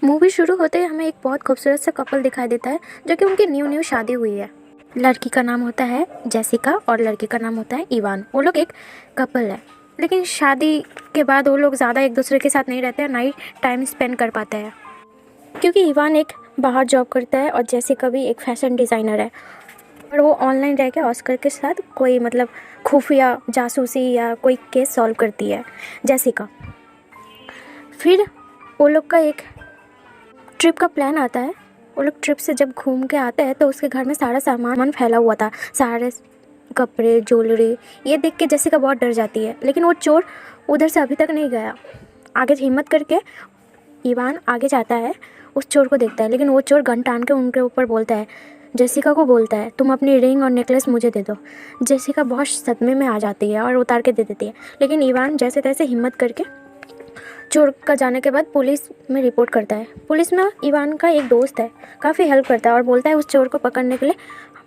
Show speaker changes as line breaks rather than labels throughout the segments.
Movie शुरू होते ही हमें एक बहुत खूबसूरत सा कपल दिखाई देता है जो कि उनकी न्यू न्यू शादी हुई है। लड़की का नाम होता है जेसिका और लड़के का नाम होता है इवान। वो लोग एक कपल है, लेकिन शादी के बाद वो लोग ज़्यादा एक दूसरे के साथ नहीं रहते हैं, ना ही टाइम स्पेंड कर पाते हैं, क्योंकि इवान एक बाहर जॉब करता है और जेसिका भी एक फैशन डिज़ाइनर है। और वो ऑनलाइन रह के ऑस्कर के साथ कोई खुफिया जासूसी या कोई केस सॉल्व करती है जेसिका। फिर वो लोग का एक ट्रिप का प्लान आता है। वो लोग ट्रिप से जब घूम के आते हैं तो उसके घर में सारा सामान फैला हुआ था, सारे कपड़े ज्वेलरी। ये देख के जेसिका बहुत डर जाती है, लेकिन वो चोर उधर से अभी तक नहीं गया। आगे हिम्मत करके इवान आगे जाता है, उस चोर को देखता है, लेकिन वो चोर गन टान के उनके ऊपर बोलता है, जेसिका को बोलता है तुम अपनी रिंग और नेकलेस मुझे दे दो। जेसिका बहुत सदमे में आ जाती है और उतार के दे देती है, लेकिन इवान जैसे तैसे हिम्मत करके चोर का जाने के बाद पुलिस में रिपोर्ट करता है। पुलिस में इवान का एक दोस्त है, काफ़ी हेल्प करता है और बोलता है उस चोर को पकड़ने के लिए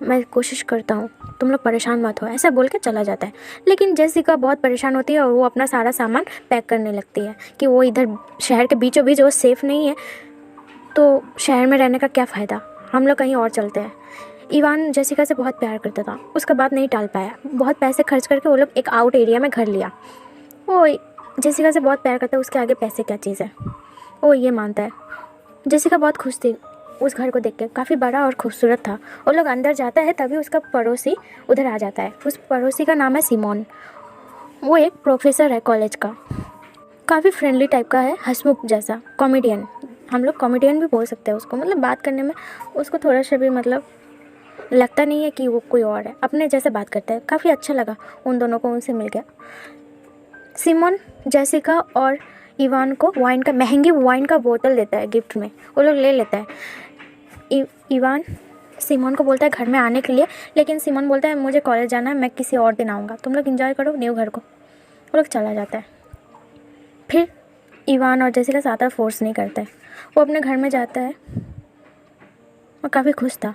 मैं कोशिश करता हूँ, तुम लोग परेशान मत हो, ऐसा बोल के चला जाता है। लेकिन जेसिका बहुत परेशान होती है और वो अपना सारा सामान पैक करने लगती है कि वो इधर शहर के बीचों बीच वो सेफ़ नहीं है, तो शहर में रहने का क्या फ़ायदा, हम लोग कहीं और चलते हैं। इवान जेसिका से बहुत प्यार करता था, उसका बात नहीं टाल पाया। बहुत पैसे खर्च करके वो लोग एक आउट एरिया में घर लिया। वो जेसिका से बहुत प्यार करता है, उसके आगे पैसे क्या चीज़ है, वो ये मानता है। जेसिका बहुत खुश थी उस घर को देख के, काफ़ी बड़ा और खूबसूरत था। वो लोग अंदर जाता है तभी उसका पड़ोसी उधर आ जाता है। उस पड़ोसी का नाम है सिमोन। वो एक प्रोफेसर है कॉलेज का, काफ़ी फ्रेंडली टाइप का है, हंसमुख जैसा कॉमेडियन। हम लोग कॉमेडियन भी बोल सकते हैं उसको, बात करने में उसको थोड़ा सा भी लगता नहीं है कि वो कोई और है, अपने जैसे बात करता है। काफ़ी अच्छा लगा उन दोनों को, उनसे मिल गया। सिमोन जेसिका और इवान को महंगी वाइन का बोतल देता है गिफ्ट में, वो लोग ले लेता है। इवान सिमोन को बोलता है घर में आने के लिए, लेकिन सिमोन बोलता है मुझे कॉलेज जाना है, मैं किसी और दिन आऊँगा, तुम लोग एंजॉय करो न्यू घर को। वो लोग चला जाता है। फिर इवान और जेसिका ज़्यादा फोर्स नहीं करता है, वो अपने घर में जाता है और काफ़ी खुश था,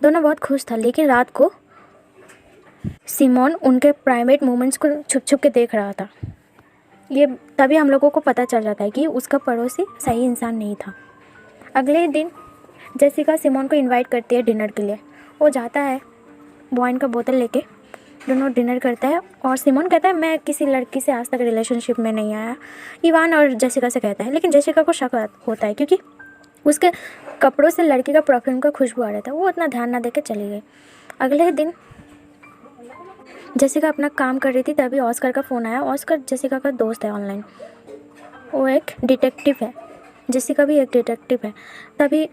दोनों बहुत खुश था। लेकिन रात को सिमोन उनके प्राइवेट मोमेंट्स को छुप छुप के देख रहा था। ये तभी हम लोगों को पता चल जाता है कि उसका पड़ोसी सही इंसान नहीं था। अगले ही दिन जेसिका सिमोन को इनवाइट करती है डिनर के लिए। वो जाता है वाइन का बोतल लेके, दोनों डिनर करता है और सिमोन कहता है मैं किसी लड़की से आज तक रिलेशनशिप में नहीं आया, इवान और जेसिका से कहता है। लेकिन जेसिका को शक होता है क्योंकि उसके कपड़ों से लड़की का परफ्यूम का खुशबू आ रहा था। वो उतना ध्यान ना दे के चली गई। अगले ही दिन जेसिका अपना काम कर रही थी, तभी ऑस्कर का फ़ोन आया। ऑस्कर जेसिका का दोस्त है ऑनलाइन, वो एक डिटेक्टिव है, जेसिका भी एक डिटेक्टिव है। तभी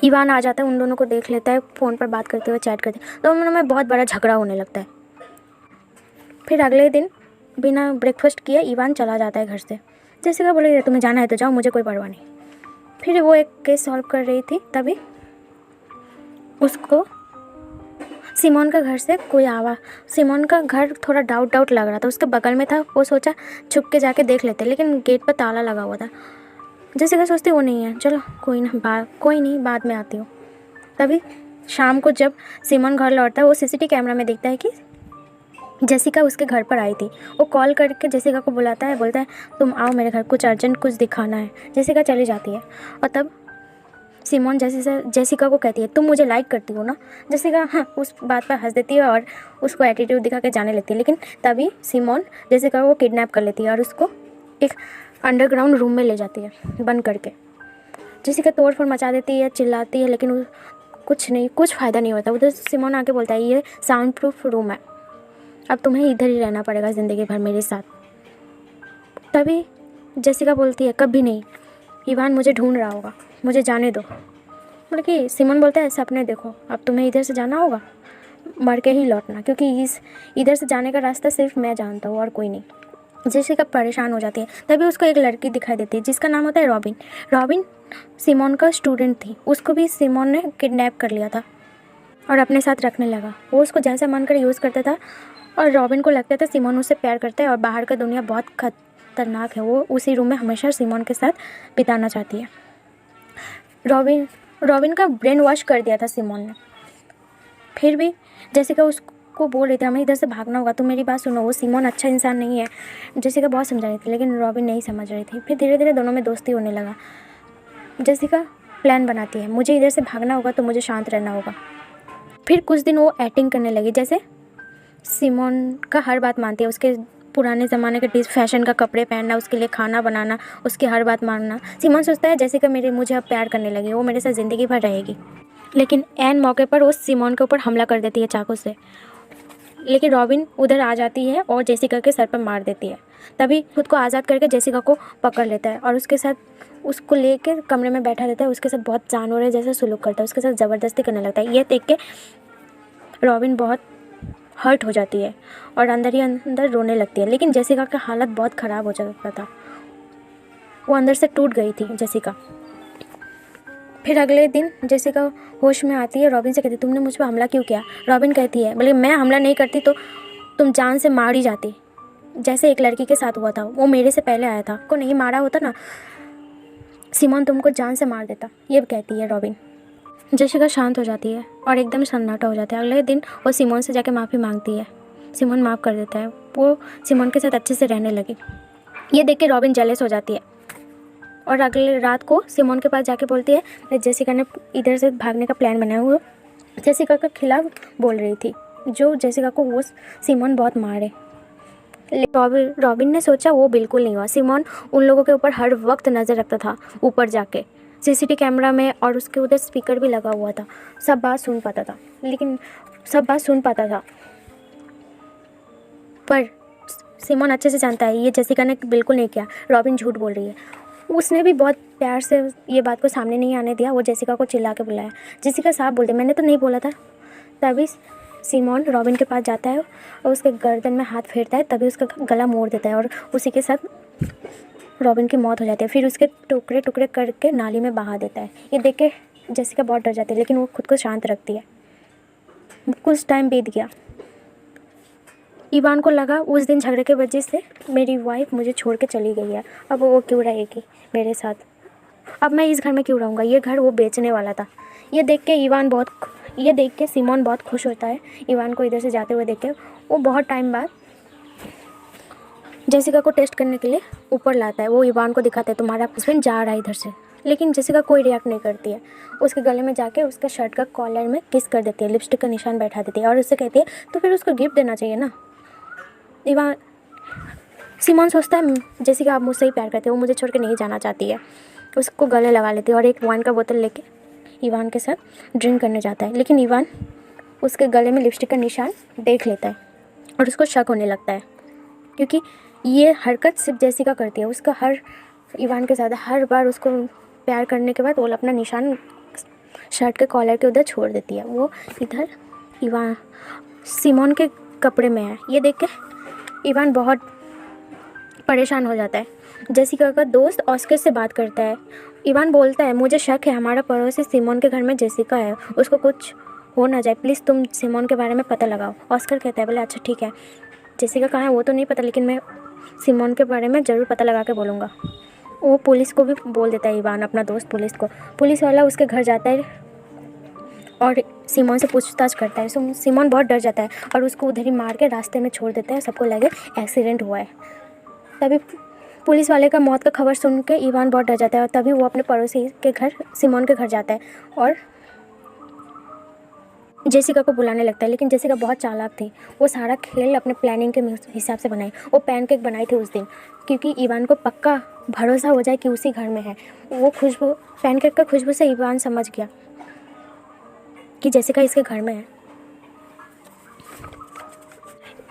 इवान आ जाता है, उन दोनों को देख लेता है फ़ोन पर बात करते हुए, चैट करते, तो उन दोनों में बहुत बड़ा झगड़ा होने लगता है। फिर अगले दिन बिना ब्रेकफास्ट किए इवान चला जाता है घर से। जेसिका बोले तुम्हें जाना है तो जाओ, मुझे कोई परवाह नहीं। फिर वो एक केस सॉल्व कर रही थी, तभी उसको सिमोन का घर से कोई आवाज़, सिमोन का घर थोड़ा डाउट लग रहा था, उसके बगल में था। वो सोचा छुप के जाके देख लेते, लेकिन गेट पर ताला लगा हुआ था। जेसिका सोचती वो नहीं है, चलो कोई नहीं बाद में आती हूँ। तभी शाम को जब सिमोन घर लौटता है, वो सीसीटीवी कैमरा में देखता है कि जेसिका उसके घर पर आई थी। वो कॉल करके जेसिका को बुलाता है, बोलता है तुम आओ मेरे घर, कुछ अर्जेंट कुछ दिखाना है। जेसिका चली जाती है और तब सिमोन जेसिका को कहती है तुम मुझे लाइक करती हो ना। जेसिका हाँ उस बात पर हंस देती है और उसको एटीट्यूड दिखा के जाने लगती है। लेकिन तभी सिमोन जेसिका को किडनैप कर लेती है और उसको एक अंडरग्राउंड रूम में ले जाती है बंद करके। जेसिका तोड़ फोड़ मचा देती है, चिल्लाती है, लेकिन कुछ फ़ायदा नहीं होता। उधर सिमोन आके बोलता है ये साउंड प्रूफ रूम है, अब तुम्हें इधर ही रहना पड़ेगा ज़िंदगी भर मेरे साथ। तभी जेसिका बोलती है कभी नहीं, इवान मुझे ढूंढ रहा होगा, मुझे जाने दो। कि सिमोन बोलता है सपने देखो, अब तुम्हें इधर से जाना होगा, मर के ही लौटना, क्योंकि इधर से जाने का रास्ता सिर्फ मैं जानता हूँ और कोई नहीं। जेसिका परेशान हो जाती है। तभी उसको एक लड़की दिखाई देती है जिसका नाम होता है रॉबिन। रॉबिन सिमोन का स्टूडेंट थी, उसको भी सिमोन ने किडनैप कर लिया था और अपने साथ रखने लगा। वो उसको जैसा मन कर यूज़ करता था और रॉबिन को लगता था सिमोन उससे प्यार करता है और बाहर का दुनिया बहुत खतरनाक है। वो उसी रूम में हमेशा सिमोन के साथ बिताना चाहती है। रॉबिन का ब्रेन वॉश कर दिया था सिमोन ने। फिर भी जेसिका उसको बोल रही थी हमें इधर से भागना होगा, तुम मेरी बात सुनो, वो सिमोन अच्छा इंसान नहीं है। जेसिका बहुत समझा रही थी, लेकिन रॉबिन नहीं समझ रही थी। फिर धीरे धीरे दोनों में दोस्ती होने लगा। जेसिका प्लान बनाती है, मुझे इधर से भागना होगा तो मुझे शांत रहना होगा। फिर कुछ दिन वो एक्टिंग करने लगी, जैसे सिमोन का हर बात मानती है, उसके पुराने ज़माने के डिस फैशन का कपड़े पहनना, उसके लिए खाना बनाना, उसकी हर बात मानना। सिमोन सोचता है जेसिका मुझे अब प्यार करने लगी, वो मेरे साथ ज़िंदगी भर रहेगी। लेकिन ऐन मौके पर वो सिमोन के ऊपर हमला कर देती है चाकू से। लेकिन रॉबिन उधर आ जाती है और जेसिका के सर पर मार देती है। तभी खुद को आज़ाद करके जेसिका को पकड़ लेता है और उसके साथ उसको लेकर कमरे में बैठा देता है। उसके साथ बहुत जानवर जैसा सुलूक करता है, उसके साथ ज़बरदस्ती करने लगता है। ये देख के रॉबिन बहुत हर्ट हो जाती है और अंदर ही अंदर रोने लगती है। लेकिन जेसिका का हालत बहुत ख़राब हो चुका था, वो अंदर से टूट गई थी जेसिका। फिर अगले दिन जेसिका होश में आती है, रॉबिन से कहती तुमने मुझ पर हमला क्यों किया। रॉबिन कहती है बल्कि मैं हमला नहीं करती तो तुम जान से मार ही जाती, जैसे एक लड़की के साथ हुआ था, वो मेरे से पहले आया था, को नहीं मारा होता ना सिमोन तुमको जान से मार देता, ये कहती है रॉबिन। जेसिका शांत हो जाती है और एकदम सन्नाटा हो जाता है। अगले दिन वो सिमोन से जाके माफ़ी मांगती है, सिमोन माफ़ कर देता है, वो सिमोन के साथ अच्छे से रहने लगी। ये देख के रॉबिन जेलस हो जाती है और अगले रात को सिमोन के पास जाके बोलती है जेसिका ने इधर से भागने का प्लान बनाया हुआ जेसिका के खिलाफ बोल रही थी, जो जेसिका को वो सिमोन बहुत मारे। रॉबिन ने सोचा वो बिल्कुल नहीं हुआ। सिमोन उन लोगों के ऊपर हर वक्त नज़र रखता था, ऊपर जाके सीसीटीवी कैमरा में, और उसके उधर स्पीकर भी लगा हुआ था, सब बात सुन पाता था। पर सिमोन अच्छे से जानता है ये जेसिका ने बिल्कुल नहीं किया, रॉबिन झूठ बोल रही है। उसने भी बहुत प्यार से ये बात को सामने नहीं आने दिया, वो जेसिका को चिल्ला के बुलाया। जेसिका साफ बोलते मैंने तो नहीं बोला था। तभी सिमोन रॉबिन के पास जाता है और उसके गर्दन में हाथ फेरता है, तभी उसका गला मोड़ देता है और उसी के साथ रॉबिन की मौत हो जाती है। फिर उसके टुकड़े टुकड़े करके नाली में बहा देता है। ये देख के जेसिका बहुत डर जाती है, लेकिन वो खुद को शांत रखती है। कुछ टाइम बीत गया। इवान को लगा उस दिन झगड़े की वजह से मेरी वाइफ मुझे छोड़ के चली गई है, अब वो क्यों रहेगी मेरे साथ, अब मैं इस घर में क्यों रहूँगा, ये घर वो बेचने वाला था। ये देख के सिमोन बहुत खुश होता है इवान को इधर से जाते हुए देख के। वो बहुत टाइम बाद जेसिका को टेस्ट करने के लिए ऊपर लाता है, वो इवान को दिखाता है तुम्हारा हस्बैंड जा रहा है इधर से। लेकिन जेसिका कोई रिएक्ट नहीं करती है, उसके गले में जाके उसका शर्ट का कॉलर में किस कर देती है, लिपस्टिक का निशान बैठा देती है और उससे कहती है तो फिर उसको गिफ्ट देना चाहिए ना। सिमोन सोचता है जेसिका आप मुझसे ही प्यार करते हो, वो मुझे छोड़ के नहीं जाना चाहती है। उसको गले लगा लेती है और एक वाइन का बोतल लेके इवान के साथ ड्रिंक करने जाता है। लेकिन इवान उसके गले में लिपस्टिक का निशान देख लेता है और उसको शक होने लगता है, क्योंकि ये हरकत सिर्फ जेसिका करती है। उसका इवान के साथ हर बार उसको प्यार करने के बाद वो अपना निशान शर्ट के कॉलर के उधर छोड़ देती है। वो इधर सिमोन के कपड़े में है। ये देख के इवान बहुत परेशान हो जाता है। जेसिका का दोस्त ऑस्कर से बात करता है। इवान बोलता है मुझे शक है हमारा पड़ोसी सिमोन के घर में जेसिका है, उसको कुछ हो ना जाए, प्लीज़ तुम सिमोन के बारे में पता लगाओ। ऑस्कर कहता है बोले अच्छा ठीक है, जेसिका कहाँ है वो तो नहीं पता, लेकिन मैं सिमोन के बारे में ज़रूर पता लगा के बोलूँगा। वो पुलिस को भी बोल देता है इवान, अपना दोस्त पुलिस को। पुलिस वाला उसके घर जाता है और सिमोन से पूछताछ करता है। सिमोन बहुत डर जाता है और उसको उधर ही मार के रास्ते में छोड़ देता है, सबको लगे एक्सीडेंट हुआ है। तभी पुलिस वाले का मौत का खबर सुन के इवान बहुत डर जाता है और तभी वो अपने पड़ोसी के घर सिमोन के घर जाता है और जेसिका को बुलाने लगता है। लेकिन जेसिका बहुत चालाक थी, वो सारा खेल अपने प्लानिंग के हिसाब से बनाई। वो पैनकेक बनाई थी उस दिन, क्योंकि इवान को पक्का भरोसा हो जाए कि उसी घर में है। वो खुशबू, पैनकेक का खुशबू से इवान समझ गया कि जेसिका इसके घर में है।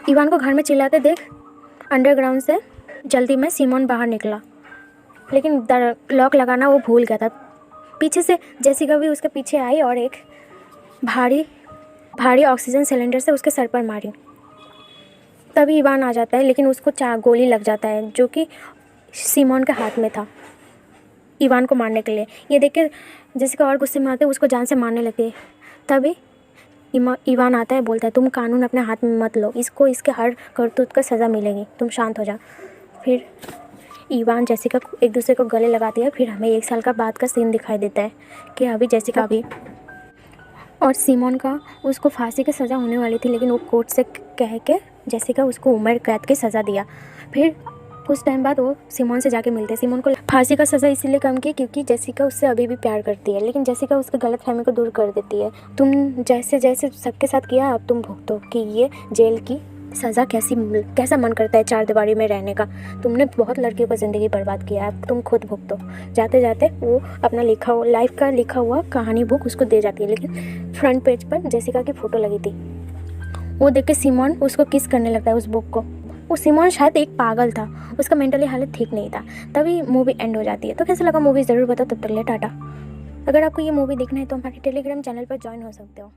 इवान को घर में चिल्लाते देख अंडरग्राउंड से जल्दी में सिमोन बाहर निकला, लेकिन लॉक लगाना वो भूल गया था। पीछे से जेसिका भी उसके पीछे आई और एक भारी ऑक्सीजन सिलेंडर से उसके सर पर मारी। तभी इवान आ जाता है, लेकिन उसको गोली लग जाता है जो कि सिमोन के हाथ में था इवान को मारने के लिए। ये देख के जेसिका और गुस्से में आते उसको जान से मारने लगती है। तभी इवान आता है, बोलता है तुम कानून अपने हाथ में मत लो, इसको इसके हर करतूत का सज़ा मिलेगी, तुम शांत हो जा। फिर इवान जेसिका को एक दूसरे को गले लगाती है। फिर हमें 1 साल का बाद का सीन दिखाई देता है कि अभी जेसिका भी और सिमोन का उसको फांसी की सज़ा होने वाली थी, लेकिन वो कोर्ट से कह के जेसिका उसको उम्र कैद की सज़ा दिया। फिर कुछ टाइम बाद वो सिमोन से जाके मिलते हैं। सिमोन को फांसी का सज़ा इसीलिए कम की क्योंकि जेसिका उससे अभी भी प्यार करती है, लेकिन जेसिका उसके गलतफहमी को दूर कर देती है। तुम जैसे जैसे सबके साथ किया अब तुम भुगतो कि ये जेल की सज़ा कैसा मन करता है 4 दीवारी में रहने का। तुमने बहुत लड़कियों का ज़िंदगी बर्बाद किया है, अब तुम खुद भुगतो। जाते जाते वो अपना लाइफ का लिखा हुआ कहानी बुक उसको दे जाती है, लेकिन फ्रंट पेज पर जेसिका की फ़ोटो लगी थी। वो देख के सिमोन उसको किस करने लगता है उस बुक को। वो सिमोन शायद एक पागल था, उसका मेंटली हालत ठीक नहीं था। तभी मूवी एंड हो जाती है। तो कैसा लगा मूवी ज़रूर बताओ। तब तक ले टाटा। अगर आपको ये मूवी देखना है तो हमारे टेलीग्राम चैनल पर ज्वाइन हो सकते हो।